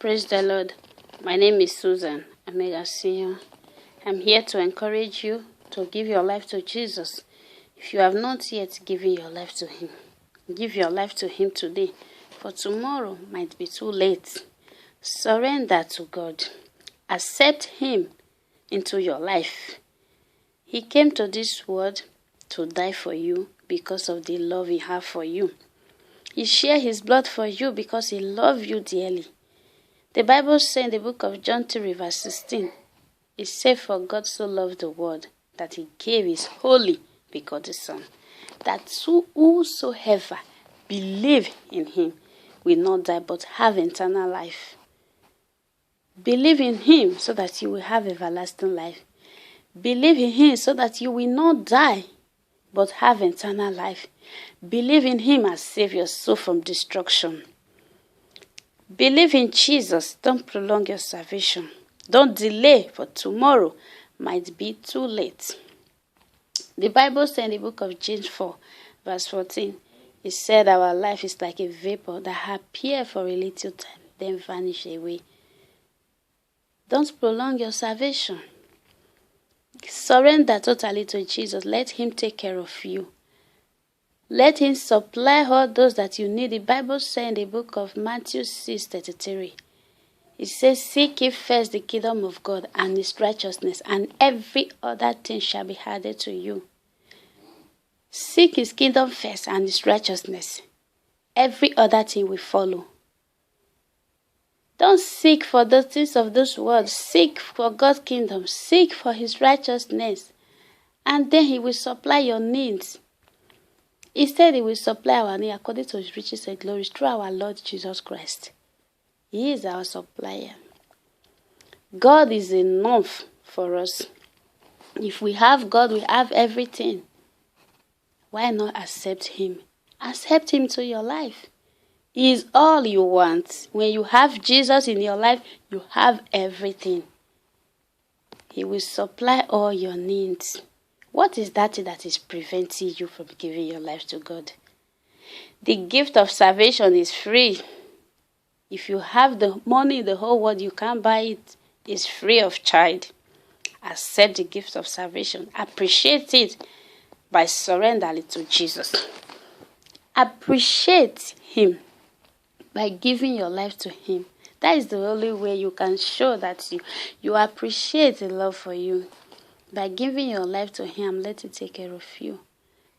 Praise the Lord. My name is Susan Amegasinyo. I'm here to encourage you to give your life to Jesus. If you have not yet given your life to Him, give your life to Him today, for tomorrow might be too late. Surrender to God. Accept Him into your life. He came to this world to die for you because of the love He has for you. He shared His blood for you because He loved you dearly. The Bible says in the book of John 3 verse 16, it says, "For God so loved the world that He gave His only begotten Son, that whosoever believe in Him will not die but have eternal life." Believe in Him so that you will have everlasting life. Believe in Him so that you will not die but have eternal life. Believe in Him as save your soul from destruction. Believe in Jesus. Don't prolong your salvation. Don't delay, for tomorrow might be too late. The Bible says in the book of James 4, verse 14, it said our life is like a vapor that appears for a little time, then vanish away. Don't prolong your salvation. Surrender totally to Jesus. Let Him take care of you. Let Him supply all those that you need. The Bible says in the book of Matthew 6:33, it says, "Seek ye first the kingdom of God and His righteousness, and every other thing shall be added to you." Seek His kingdom first and His righteousness. Every other thing will follow. Don't seek for the things of this world. Seek for God's kingdom. Seek for His righteousness. And then He will supply your needs. He said He will supply our needs according to His riches and glory through our Lord Jesus Christ. He is our supplier. God is enough for us. If we have God, we have everything. Why not accept Him? Accept Him to your life. He is all you want. When you have Jesus in your life, you have everything. He will supply all your needs. What is that that is preventing you from giving your life to God? The gift of salvation is free. If you have the money in the whole world, you can't buy it. It's free of charge. Accept the gift of salvation. Appreciate it by surrendering to Jesus. Appreciate Him by giving your life to Him. That is the only way you can show that you appreciate the love for you. By giving your life to Him, let Him take care of you.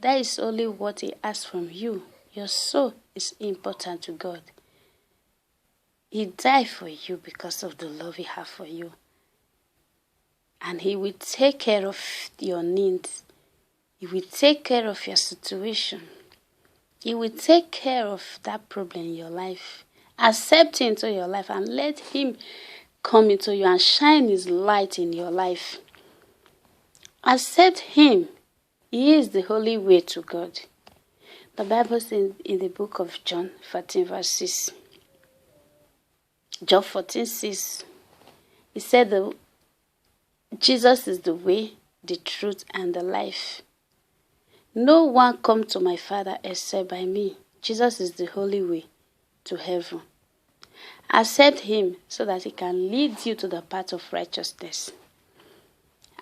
That is only what He asks from you. Your soul is important to God. He died for you because of the love He has for you. And He will take care of your needs. He will take care of your situation. He will take care of that problem in your life. Accept Him into your life and let Him come into you and shine His light in your life. Accept Him. He is the only way to God. The Bible says in the book of John 14 verse 6. John 14:6. It said Jesus is the way, the truth, and the life. No one come to my Father except by me. Jesus is the only way to heaven. Accept Him so that He can lead you to the path of righteousness.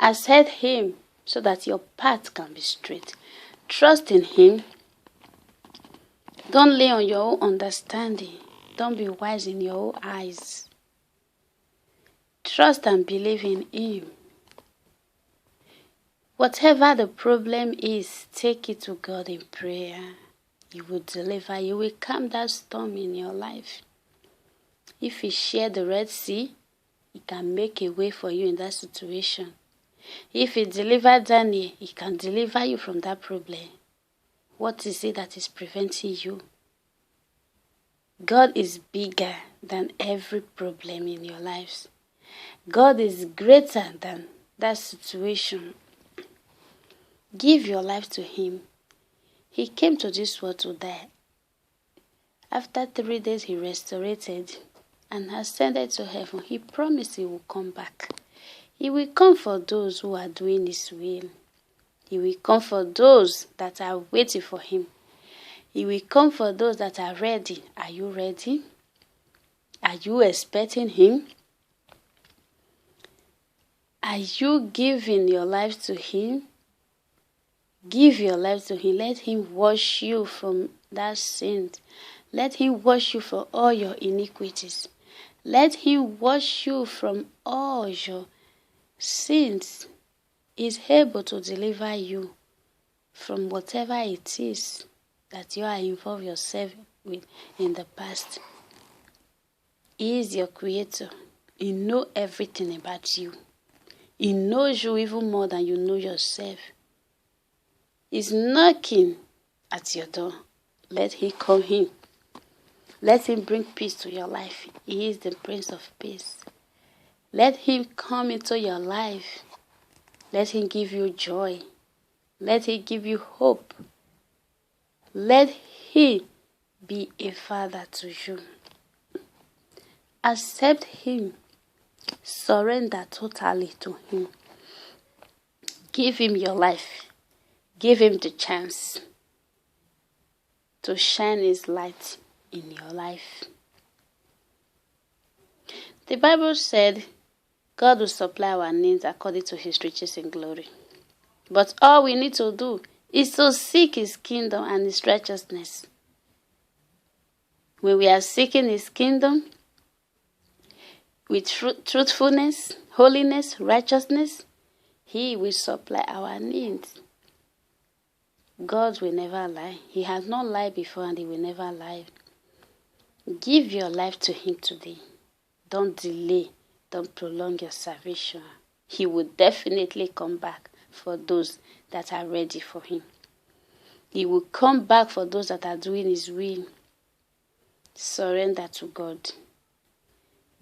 Accept Him so that your path can be straight. Trust in Him. Don't lay on your own understanding. Don't be wise in your own eyes. Trust and believe in Him. Whatever the problem is, take it to God in prayer. He will deliver. He will calm that storm in your life. If He shared the Red Sea, He can make a way for you in that situation. If He delivered Daniel, He can deliver you from that problem. What is it that is preventing you? God is bigger than every problem in your lives. God is greater than that situation. Give your life to Him. He came to this world to die. After 3 days, He restorated and ascended to heaven. He promised He will come back. He will come for those who are doing His will. He will come for those that are waiting for Him. He will come for those that are ready. Are you ready? Are you expecting him? Are you giving your life to him? Give your life to him. Let him wash you from that sin. Let him wash you from all your iniquities. Let him wash you from all your sins. He's able to deliver you from whatever it is that you are involved yourself with in the past. He is your creator. He knows everything about you. He knows you even more than you know yourself. He's knocking at your door. Let him come in. Let him bring peace to your life. He is the Prince of Peace. Let him come into your life. Let him give you joy. Let him give you hope. Let him be a father to you. Accept him. Surrender totally to him. Give him your life. Give him the chance to shine his light in your life. The Bible said God will supply our needs according to his riches in glory. But all we need to do is to seek his kingdom and his righteousness. When we are seeking his kingdom with truthfulness, holiness, righteousness, he will supply our needs. God will never lie. He has not lied before and he will never lie. Give your life to him today. Don't delay. Don't prolong your salvation. He will definitely come back for those that are ready for him. He will come back for those that are doing his will. Surrender to God.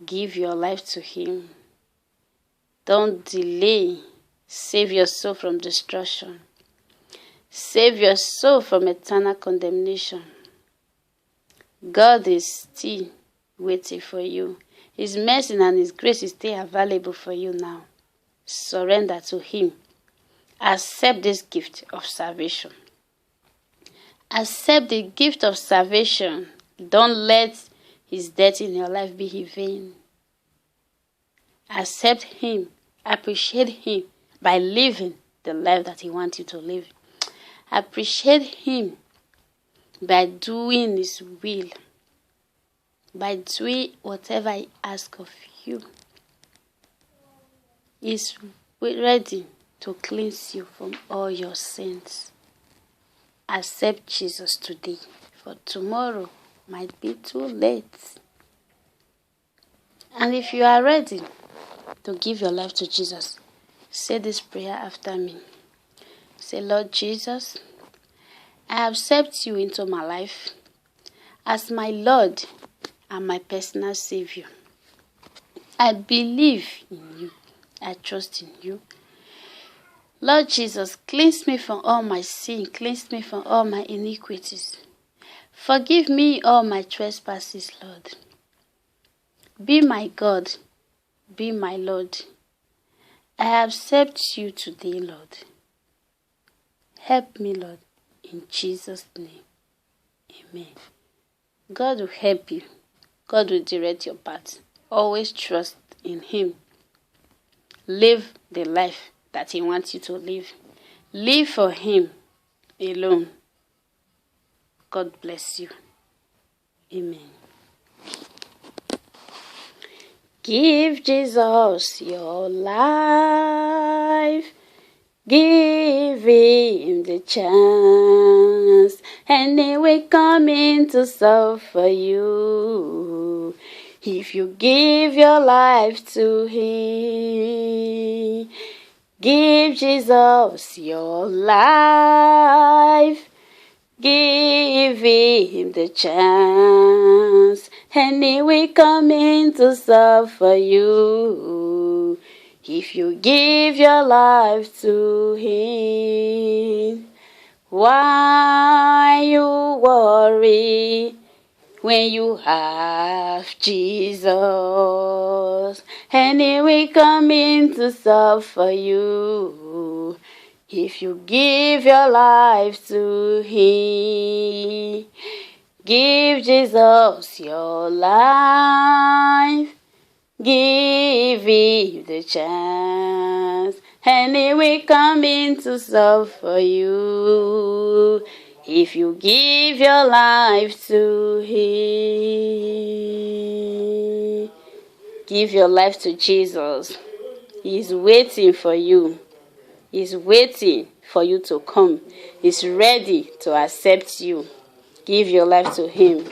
Give your life to him. Don't delay. Save your soul from destruction. Save your soul from eternal condemnation. God is still waiting for you. His mercy and his grace is still available for you now. Surrender to him. Accept this gift of salvation. Accept the gift of salvation. Don't let his death in your life be in vain. Accept him. Appreciate him by living the life that he wants you to live. Appreciate him by doing his will. By doing whatever he asks of you. He's ready to cleanse you from all your sins. Accept Jesus today, for tomorrow might be too late. And if you are ready to give your life to Jesus, say this prayer after me. Say, Lord Jesus, I accept you into my life as my Lord and my personal Savior. I believe in you. I trust in you. Lord Jesus, cleanse me from all my sin. Cleanse me from all my iniquities. Forgive me all my trespasses, Lord. Be my God. Be my Lord. I accept you today, Lord. Help me, Lord, in Jesus' name. Amen. God will help you. God will direct your path. Always trust in him. Live the life that he wants you to live. Live for him alone. God bless you. Amen. Give Jesus your life. Give him the chance, and he will come in to serve for you. If you give your life to him, give Jesus your life. Give him the chance, and he will come in to serve for you. If you give your life to him, why you worry when you have Jesus? And he will come in to serve for you. If you give your life to him, Give Jesus your life. Give him the chance, and he will come in to solve for you. If you give your life to him, give your life to Jesus. He's waiting for you. He's waiting for you to come. He's ready to accept you. Give your life to him.